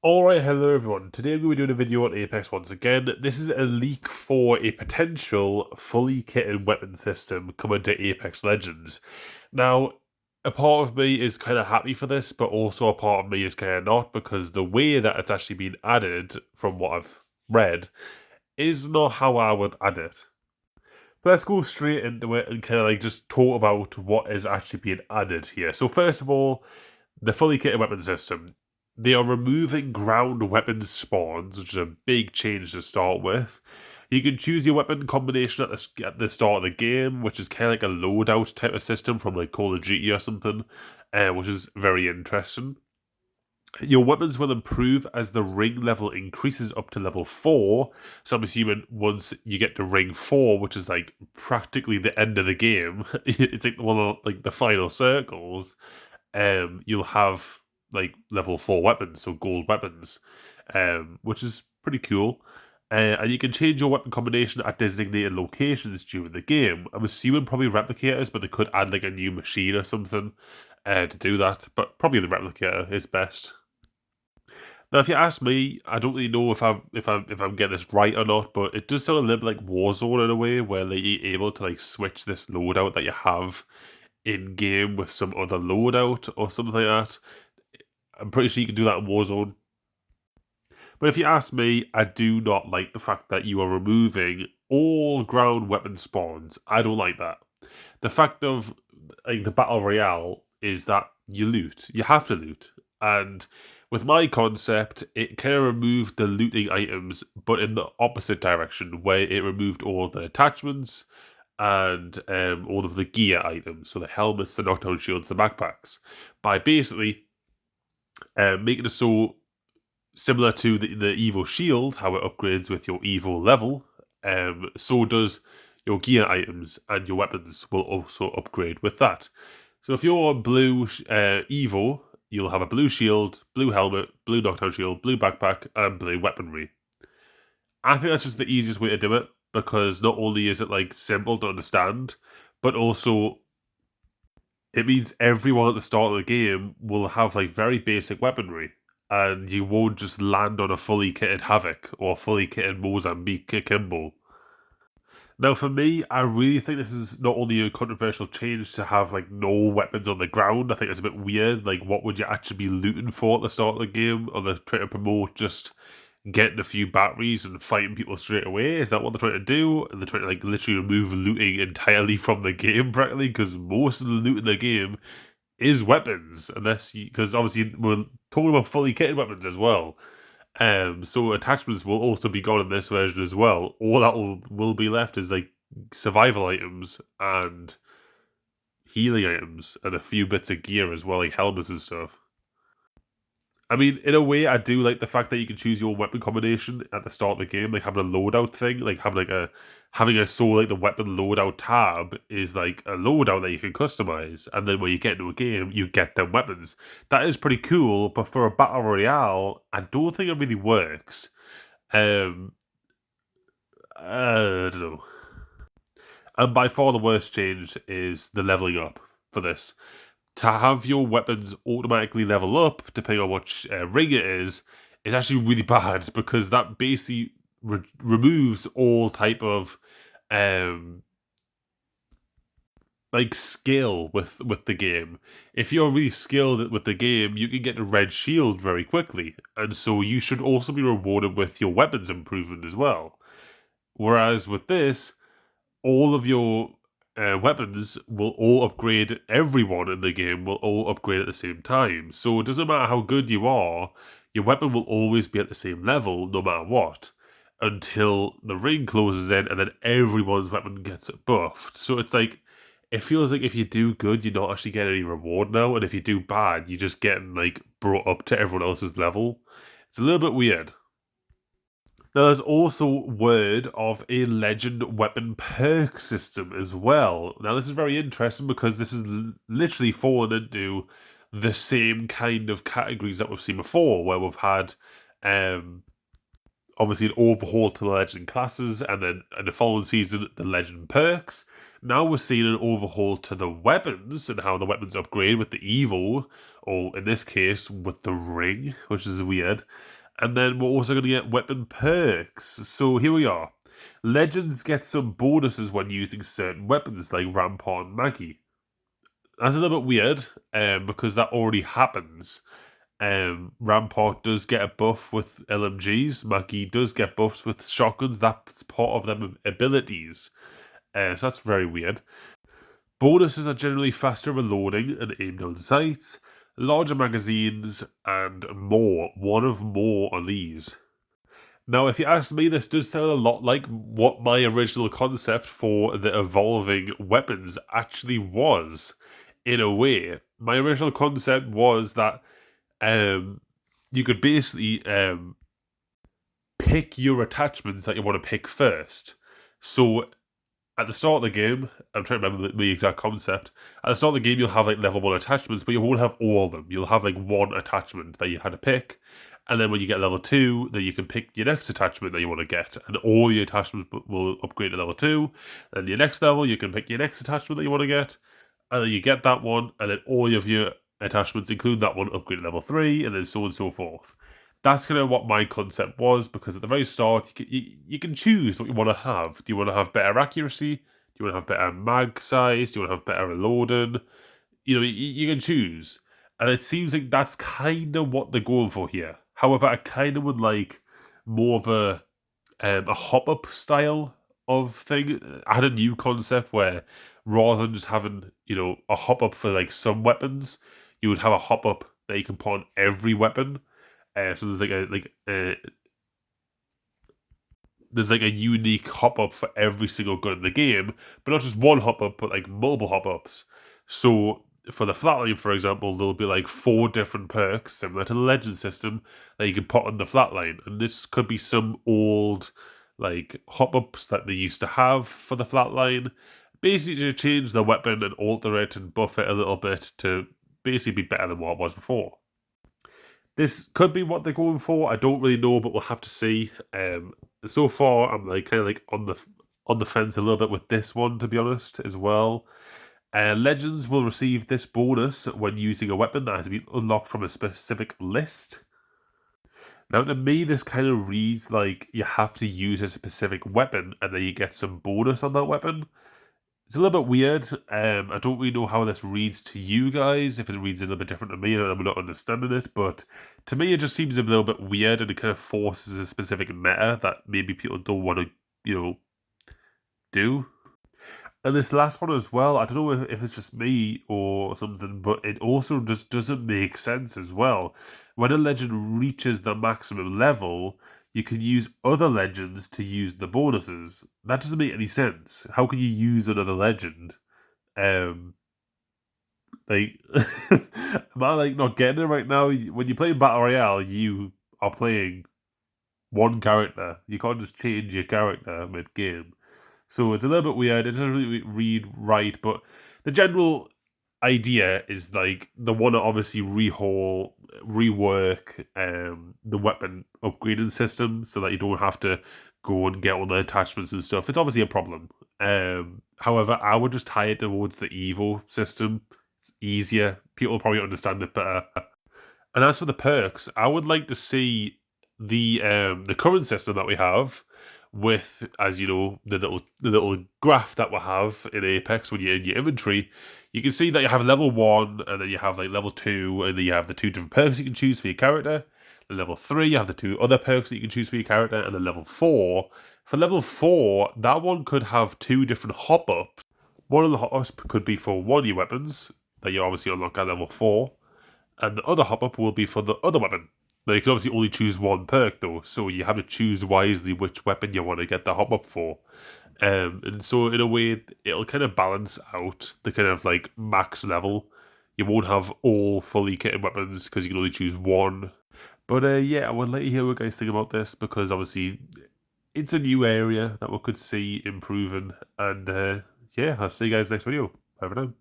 Alright, hello everyone. Today I'm going to be doing a video on Apex once again. This is a leak for a potential fully kitted weapon system coming to Apex Legends. Now, a part of me is kind of happy for this, but also a part of me is kind of not, because the way that it's actually been added, from what I've read, is not how I would add it. But let's go straight into it and kind of like just talk about what is actually being added here. So first of all, the fully kitted weapon system. They are removing ground weapon spawns, which is a big change to start with. You can choose your weapon combination at the start of the game, which is kind of like a loadout type of system from like Call of Duty or something, which is very interesting. Your weapons will improve as the ring level increases up to level 4. So I'm assuming once you get to ring 4, which is like practically the end of the game, it's like one of like the final circles, you'll have like level 4 weapons, so gold weapons, which is pretty cool. And you can change your weapon combination at designated locations during the game. I'm assuming probably replicators, but they could add like a new machine or something to do that. But probably the replicator is best. Now, if you ask me, I don't really know if I'm getting this right or not, but it does sound a little bit like Warzone in a way, where like, you're able to like switch this loadout that you have in game with some other loadout or something like that. I'm pretty sure you can do that in Warzone. But if you ask me, I do not like the fact that you are removing all ground weapon spawns. I don't like that. The fact of like the battle royale is that you loot. You have to loot. And with my concept, it kind of removed the looting items, but in the opposite direction, where it removed all the attachments and all of the gear items, so the helmets, the knockdown shields, the backpacks, by basically making it so similar to the Evo Shield, how it upgrades with your Evo level, so does your gear items and your weapons will also upgrade with that. So if you're blue Evo, you'll have a blue shield, blue helmet, blue knockdown shield, blue backpack, and blue weaponry. I think that's just the easiest way to do it, because not only is it like simple to understand, but also it means everyone at the start of the game will have like very basic weaponry, and you won't just land on a fully kitted Havoc or fully kitted 𝗏𝗂𝗯𝘂𝗃𝗃𝗏𝗏. Now, for me, I really think this is not only a controversial change to have like no weapons on the ground. I think it's a bit weird. Like, what would you actually be looting for at the start of the game? Or they're trying to promote just getting a few batteries and fighting people straight away? Is that what they're trying to do? And they're trying to like literally remove looting entirely from the game, practically, because most of the loot in the game is weapons, unless you, because obviously we're talking about fully kitted weapons as well. So attachments will also be gone in this version as well. All that will be left is like survival items and healing items and a few bits of gear as well, like helmets and stuff. I mean, in a way, I do like the fact that you can choose your weapon combination at the start of the game, like having a loadout thing, like having a so like the weapon loadout tab is like a loadout that you can customize, and then when you get into a game, you get them weapons. That is pretty cool, but for a battle royale, I don't think it really works. Um, I don't know. And by far the worst change is the leveling up for this. To have your weapons automatically level up depending on what ring it is actually really bad, because that basically removes all type of like skill with the game. If you're really skilled with the game, you can get a red shield very quickly, and so you should also be rewarded with your weapons improvement as well. Whereas with this, all of your weapons will all upgrade. Everyone in the game will all upgrade at the same time. So it doesn't matter how good you are, your weapon will always be at the same level no matter what, until the ring closes in and then everyone's weapon gets buffed. So it's like, it feels like if you do good, you're not actually getting any reward now, and if you do bad, you're just getting like brought up to everyone else's level. It's a little bit weird. Now, there's also word of a legend weapon perk system as well. Now, this is very interesting because this is literally fallen into the same kind of categories that we've seen before, where we've had obviously an overhaul to the legend classes, and then in the following season, the legend perks. Now we're seeing an overhaul to the weapons and how the weapons upgrade with the Evo, or in this case with the ring, which is weird. And then we're also going to get weapon perks. So here we are. Legends get some bonuses when using certain weapons like 𝗏𝗏𝗀𝗏𝗏 and 𝗏𝘂𝗶𝗯𝗏. That's a little bit weird because that already happens. 𝗏𝗏𝗀𝗏𝗏 does get a buff with LMGs. 𝗏𝗂𝗏 does get buffs with shotguns. That's part of them abilities. So that's very weird. Bonuses are generally faster reloading and aim down sights, larger magazines, and more. One of more on these. Now, if you ask me, this does sound a lot like what my original concept for the evolving weapons actually was, in a way. My original concept was that you could basically pick your attachments that you want to pick first. So at the start of the game, I'm trying to remember the exact concept. At the start of the game, you'll have like level 1 attachments, but you won't have all of them. You'll have like one attachment that you had to pick. And then when you get level 2, then you can pick your next attachment that you want to get. And all your attachments will upgrade to level 2. Then your next level, you can pick your next attachment that you want to get. And then you get that one. And then all of your attachments, including that one, upgrade to level 3. And then so on and so forth. That's kind of what my concept was, because at the very start, you can choose what you want to have. Do you want to have better accuracy? Do you want to have better mag size? Do you want to have better reloading? You know, you can choose. And it seems like that's kind of what they're going for here. However, I kind of would like more of a hop-up style of thing. I had a new concept where rather than just having, you know, a hop-up for like some weapons, you would have a hop-up that you can put on every weapon. So there's like a unique hop-up for every single gun in the game, but not just one hop-up, but like multiple hop-ups. So for the flatline, for example, there'll be like 4 different perks similar to the legend system that you can put on the flatline, and this could be some old like hop-ups that they used to have for the flatline, basically to change the weapon and alter it and buff it a little bit to basically be better than what it was before. This could be what they're going for. I don't really know, but we'll have to see. So far, I'm like kind of like on the fence a little bit with this one, to be honest, as well. Legends will receive this bonus when using a weapon that has been unlocked from a specific list. Now, to me, this kind of reads like you have to use a specific weapon and then you get some bonus on that weapon. It's a little bit weird. I don't really know how this reads to you guys, if it reads a little bit different to me and I'm not understanding it, but to me it just seems a little bit weird and it kind of forces a specific meta that maybe people don't want to, you know, do. And this last one as well, I don't know if it's just me or something, but it also just doesn't make sense as well. When a legend reaches the maximum level, you can use other legends to use the bonuses. That doesn't make any sense. How can you use another legend? Like, am I like not getting it right now? When you play Battle Royale, you are playing one character. You can't just change your character mid-game. So it's a little bit weird. It doesn't really read right, but the general idea is like they want to obviously rework the weapon upgrading system so that you don't have to go and get all the attachments and stuff. It's obviously a problem. However, I would just tie it towards the Evo system. It's easier. People probably understand it better. And as for the perks, I would like to see the current system that we have with, as you know, the little graph that we have in Apex when you're in your inventory. You can see that you have level 1, and then you have like level 2, and then you have the 2 different perks you can choose for your character. Then level 3, you have the 2 other perks that you can choose for your character, and then level 4. For level 4, that one could have 2 different hop-ups. One of the hop-ups could be for one of your weapons that you obviously unlock at level 4, and the other hop-up will be for the other weapon. Now, you can obviously only choose one perk, though, so you have to choose wisely which weapon you want to get the hop-up for. And so, in a way, it'll kind of balance out the kind of, like, max level. You won't have all fully kitted weapons, because you can only choose one. But, yeah, I would like to hear what you guys think about this, because, obviously, it's a new area that we could see improving. And, yeah, I'll see you guys next video. Bye for now.